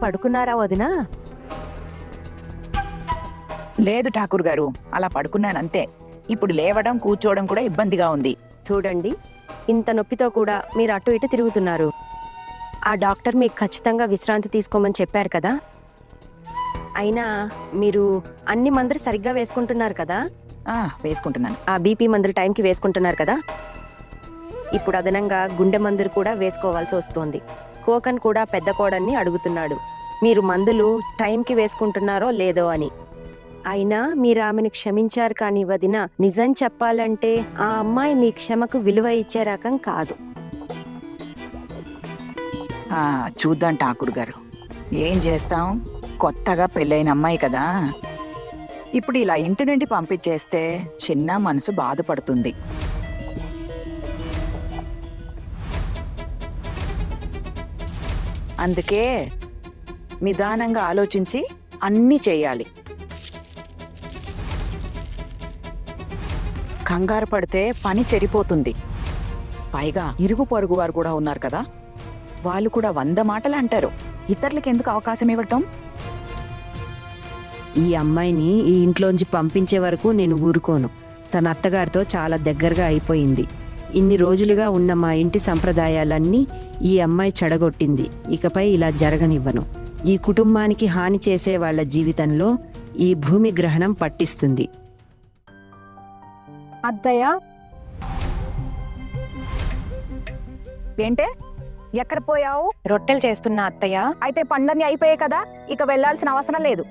పడుకున్నారా వదినా? లేదు ఠాకూర్ గారు, అలా పడుకున్నానంతే. ఇప్పుడు లేవడం కూర్చోవడం కూడా ఇబ్బందిగా ఉంది. చూడండి, ఇంత నొప్పితో కూడా మీరు అటు ఇటు తిరుగుతున్నారు. ఆ డాక్టర్ మీకు ఖచ్చితంగా విశ్రాంతి తీసుకోమని చెప్పారు కదా. అయినా మీరు అన్ని మందులు సరిగ్గా వేసుకుంటున్నారు కదా? వేసుకుంటున్నాను. ఆ బీపీ మందులు టైంకి వేసుకుంటున్నారు కదా? ఇప్పుడు అదనంగా గుండె మందులు కూడా వేసుకోవాల్సి వస్తోంది. కోకన్ కూడా పెద్ద కోడన్ని అడుగుతున్నాడు మీరు మందులు టైంకి వేసుకుంటున్నారో లేదో అని. అయినా మీరు ఆమెను క్షమించారు కానీ వదిన, నిజం చెప్పాలంటే ఆ అమ్మాయి మీ క్షమకు విలువ ఇచ్చే రకం కాదు. చూద్దాం ఠాకూర్ గారు, ఏం చేస్తాం, కొత్తగా పెళ్ళైన అమ్మాయి కదా. ఇప్పుడు ఇలా ఇంటి నుండి పంపించేస్తే చిన్న మనసు బాధపడుతుంది. అందుకే నిదానంగా ఆలోచించి అన్నీ చేయాలి. కంగారు పడితే పని చెడిపోతుంది. పైగా ఇరుగు పొరుగు వారు కూడా ఉన్నారు కదా, వాళ్ళు కూడా 100 మాటలు అంటారు. ఇతరులకు ఎందుకు అవకాశం ఇవ్వటం? ఈ అమ్మాయిని ఈ ఇంట్లోంచి పంపించే వరకు నేను ఊరుకోను. తన అత్తగారితో చాలా దగ్గరగా అయిపోయింది. ఇన్ని రోజులుగా ఉన్న మా ఇంటి సంప్రదాయాలన్నీ ఈ అమ్మాయి చెడగొట్టింది. ఇకపై ఇలా జరగనివ్వను. ఈ కుటుంబానికి హాని చేసే వాళ్ళ జీవితంలో ఈ భూమి గ్రహణం పట్టిస్తుంది. అత్తయ్య, ఏంటే ఎక్కడ పోయావు? రొట్టెలు చేస్తున్నా అత్తయ్య. అయితే పండ్లన్నీ అయిపోయాయి కదా, ఇక వెళ్లాల్సిన అవసరం లేదు.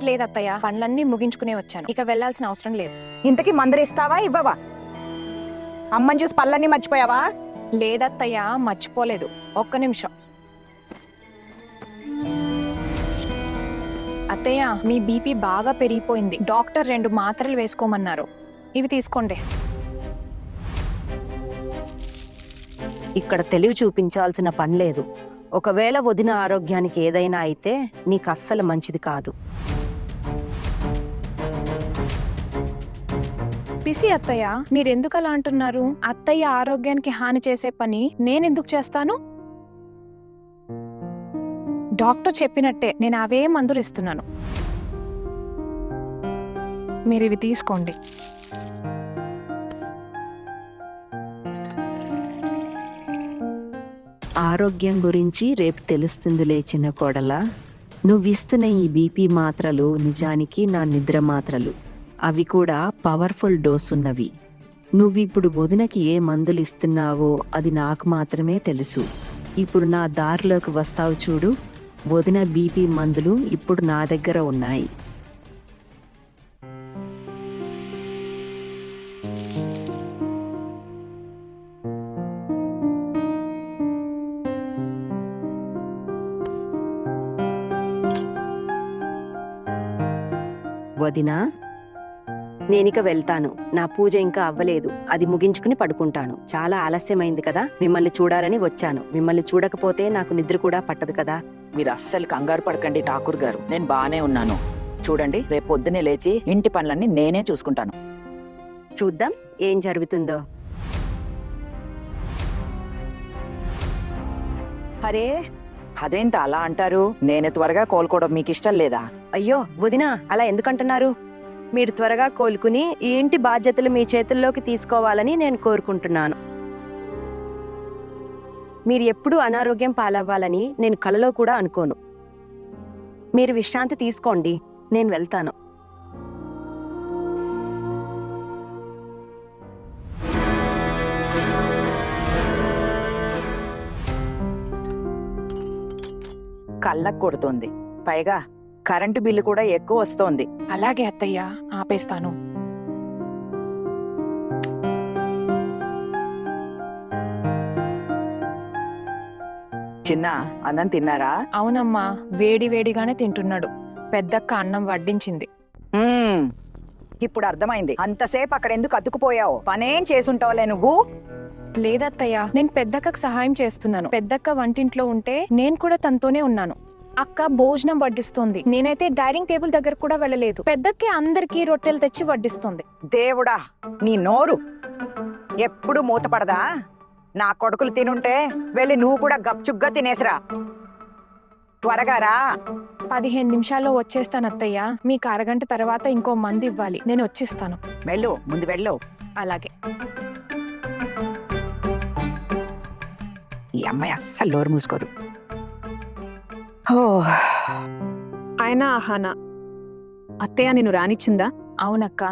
లేదు అత్తయ్య, పనులన్నీ ముగించుకునే వచ్చాను. ఇక వెళ్లాల్సిన అవసరం లేదు. ఇంతకీ మందులు ఇస్తావా ఇవ్వవా? అమ్మని చూసి పళ్ళన్నీ మర్చిపోయావా? లేదత్తయ్య, మర్చిపోలేదు. ఒక్క నిమిషం. అత్తయ్య, మీ బీపీ బాగా పెరిగిపోయింది. డాక్టర్ 2 మాత్రలు వేసుకోమన్నారు. ఇవి తీసుకోండి. ఇక్కడ తెలివి చూపించాల్సిన పని లేదు. ఒకవేళ వదిన ఆరోగ్యానికి ఏదైనా అయితే నీకు అస్సలు మంచిది కాదు. పిసి అత్తయ్య, మీరెందుకు అలా అంటున్నారు? అత్తయ్య ఆరోగ్యానికి హాని చేసే పని నేనెందుకు చేస్తాను? డాక్టర్ చెప్పినట్టే నేను అవే మందులు ఇస్తున్నాను. మీరు ఇవి తీసుకోండి. ఆరోగ్యం గురించి రేపు తెలుస్తుంది లేచిన కోడలా. నువ్విస్తున్న ఈ బీపీ మాత్రలు నిజానికి నా నిద్ర మాత్రలు. అవి కూడా పవర్ఫుల్ డోస్ ఉన్నవి. నువ్విప్పుడు వదినకి ఏ మందులు ఇస్తున్నావో అది నాకు మాత్రమే తెలుసు. ఇప్పుడు నా దారిలోకి వస్తావు చూడు, వదిన బీపీ మందులు ఇప్పుడు నా దగ్గర ఉన్నాయి. వదినా, నేనిక వెళ్తాను. నా పూజ ఇంకా అవ్వలేదు. అది ముగించుకుని పడుకుంటాను. చాలా ఆలస్యమైంది కదా, మిమ్మల్ని చూడాలని వచ్చాను. మిమ్మల్ని చూడకపోతే నాకు నిద్ర కూడా పట్టదు కదా. మీరు అస్సలు కంగారు పడకండి ఠాకూర్ గారు, నేను బానే ఉన్నాను. చూడండి, రేపు పొద్దునే లేచి ఇంటి పనులన్నీ నేనే చూసుకుంటాను. చూద్దాం ఏం జరుగుతుందో. అరే, అదేంత అలా అంటారు? నేను త్వరగా కోలుకోవడం మీకు ఇష్టం లేదా? అయ్యో వదినా, అలా ఎందుకంటున్నారు? మీరు త్వరగా కోలుకుని ఈ ఇంటి బాధ్యతలు మీ చేతుల్లోకి తీసుకోవాలని నేను కోరుకుంటున్నాను. మీరు ఎప్పుడూ అనారోగ్యం పాలవ్వాలని నేను కలలో కూడా అనుకోను. మీరు విశ్రాంతి తీసుకోండి, నేను వెళ్తాను. కళ్ళకు కొడుతోంది, పైగా కరెంటు బిల్లు కూడా ఎక్కువ వస్తోంది. అలాగే అత్తయ్య, ఆపేస్తాను. చిన్న అన్నం తిన్నారా? అవునమ్మా, వేడిగానే తింటున్నాడు. పెద్దక్క అన్నం వడ్డించింది. ఇప్పుడు అర్థమైంది, అంతసేపు అక్కడ ఎందుకు అతుకుపోయావు? పనేం చేసుంటావులే నువ్వు. లేదత్తయ్య, నేను పెద్దక్కకు సహాయం చేస్తున్నాను. పెద్దక్క వంటింట్లో ఉంటే నేను కూడా తనతోనే ఉన్నాను. అక్క భోజనం వడ్డిస్తోంది. నేనైతే డైనింగ్ టేబుల్ దగ్గర కూడా వెళ్ళలేదు. పెద్దక్కే అందరికీ రొట్టెలు తెచ్చి వడ్డిస్తోంది. దేవుడా, నీ నోరు ఎప్పుడు మూతపడదా? నా కొడుకులు తినుంటే వెళ్ళి నువ్వు కూడా గప్చుగ్గా తినేసిరా. త్వరగా రా. 15 నిమిషాల్లో వచ్చేస్తాను అత్తయ్య. మీకు అరగంట తర్వాత ఇంకో మంది ఇవ్వాలి, నేను వచ్చిస్తాను. వెళ్ళు, ముందు వెళ్ళు. అలాగే. ఈ అమ్మాయి అస్సలు నోరు మూసుకోదు. ఆయన ఆహానా అత్తయ్య నిన్ను రానిచ్చిందా? అవునక్క,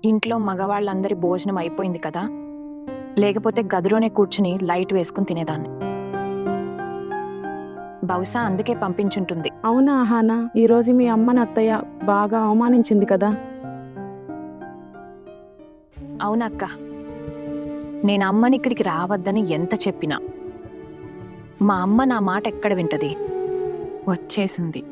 ఇంట్లో మగవాళ్ళందరి భోజనం అయిపోయింది కదా, లేకపోతే గదిలోనే కూర్చుని లైట్ వేసుకుని తినేదాన్ని. బహుశా అందుకే పంపించుంటుంది. అవునా ఆహానా, ఈరోజు మీ అమ్మని అత్తయ్య బాగా అవమానించింది కదా. అవునక్క, నేను అమ్మని ఇక్కడికి రావద్దని ఎంత చెప్పినా మా అమ్మ నా మాట ఎక్కడ వింటది, వచ్చేసింది.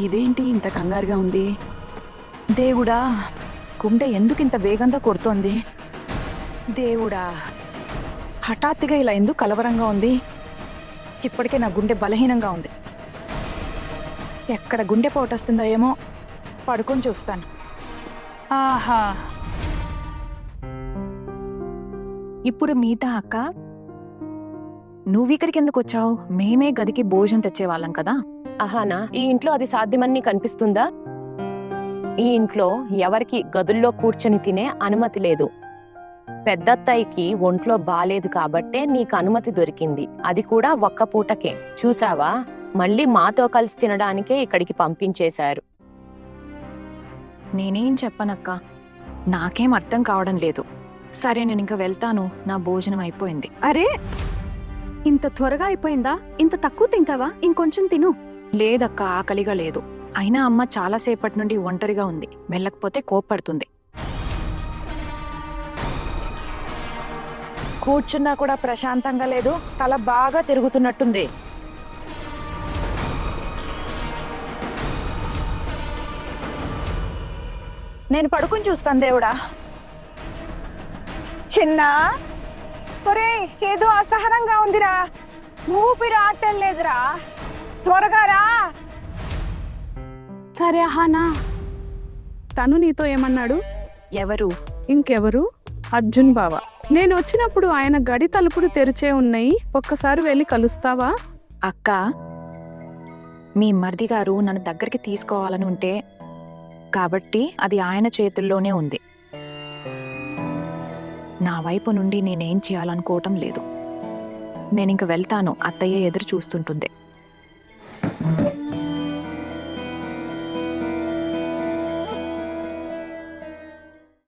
ఇదేంటి ఇంత కంగారుగా ఉంది? దేవుడా, గుండె ఎందుకు ఇంత వేగంగా కొడుతోంది? దేవుడా, హఠాత్తుగా ఇలా ఎందుకు కలవరంగా ఉంది? ఇప్పటికే నా గుండె బలహీనంగా ఉంది. ఎక్కడ గుండె పోటొస్తుందో ఏమో, పడుకొని చూస్తాను. ఆహా, ఇప్పుడు మీతా అక్క, నువ్విక్కడికి ఎందుకు వచ్చావు? మేమే గదికి భోజనం తెచ్చేవాళ్ళం కదా. అహానా, ఈ ఇంట్లో అది సాధ్యమని నీకు అనిపిస్తుందా? ఈ ఇంట్లో ఎవరికి గదుల్లో కూర్చొని తినే అనుమతి లేదు. పెద్దత్తయ్యకి ఒంట్లో బాలేదు కాబట్టే నీకు అనుమతి దొరికింది, అది కూడా ఒక్క పూటకే. చూసావా, మళ్ళీ మాతో కలిసి తినడానికే ఇక్కడికి పంపించేశారు. నేనేం చెప్పనక్క, నాకేం అర్థం కావడం లేదు. సరే, నేను ఇంకా వెళ్తాను, నా భోజనం అయిపోయింది. అరే, ఇంత త్వరగా అయిపోయిందా? ఇంత తక్కువ తింటావా? ఇంకొంచెం తిను. లేదక్క, ఆకలిగా లేదు. అయినా అమ్మ చాలాసేపటి నుండి ఒంటరిగా ఉంది, వెళ్ళకపోతే కోప్పడుతుంది. కూర్చున్నా కూడా ప్రశాంతంగా లేదు, తల బాగా తిరుగుతున్నట్టుంది. నేను పడుకుని చూస్తాను. దేవుడా, చిన్న ఒరే, ఏదో అసహనంగా ఉందిరా, ఊపిరి ఆటం లేదురా, త్వరగా రా. సరే ఆహానా, తను నీతో ఏమన్నాడు? ఎవరు? ఇంకెవరు, అర్జున్ బావ. నేను వచ్చినప్పుడు ఆయన గడి తలుపులు తెరిచే ఉన్నాయి, ఒక్కసారి వెళ్ళి కలుస్తావా? అక్క, మీ మరిది గారు నన్ను దగ్గరికి తీసుకోవాలని ఉంటే, కాబట్టి అది ఆయన చేతుల్లోనే ఉంది. నా వైపు నుండి నేనేం చేయాలనుకోవటం లేదు. నేనింక వెళ్తాను, అత్తయ్య ఎదురు చూస్తుంటుంది.